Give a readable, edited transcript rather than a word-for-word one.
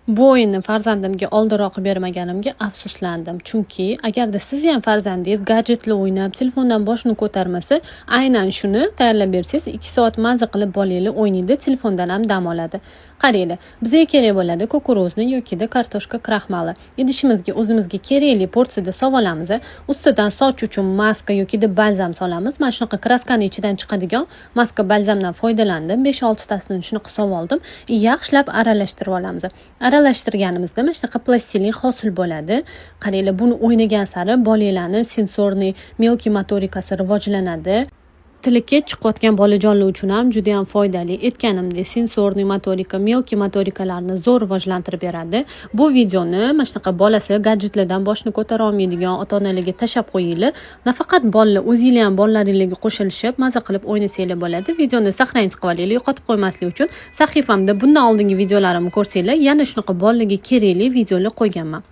Bu o'yinni farzandimga oldinroq bermaganimga afsuslandim. Chunki agarda siz ham farzandingiz gadjetli o'ynab, telefondan boshini ko'tarmasa, aynan shuni tayyorlab bersangiz 2 soat maza qilib bolanglar o'ynaydi, telefondan ham dam oladi. Qaranglar, bizga kerak bo'ladi kukuruzni yoki kartoshka kraxmali. Idishimizga o'zimizga kerakli porsiyada solamiz, ustidan soch uchun maska yoki balzam solamiz. Mana shunaqa kraskani ichidan chiqadigan maska balzamdan foydalandim. 5-6 tasini shunaqa solib yaxshilab aralashtirib olamiz. Aralashtirganimizda mana shunaqa plastilin hosil bo'ladi. Qaranglar, buni o'ynagan sari bolalarning sensorniy melki motorikasi rivojlanadi. Tili kech chiqayotgan bolajonlar uchun ham juda ham foydali. Aytganimdek, sensorniy motorika, melki motorikalarni zo'r rivojlantirib beradi. Bu videoni mana shunaqa bolasi gadjetlardan boshini ko'tara olmaydigan ota-onalarga tashab qo'yinglar. Nafaqat bolalar, o'zingizlar ham bolalaringizga qo'shilishib, maza qilib o'ynasanglar bo'ladi. Videoni saqlanib qilib olinglar, yo'qotib qo'ymaslik uchun. Sahifamda bundan oldingi videolarimni ko'rsanglar, yana shunaqa bolalarga kerakli videolar qo'yganman.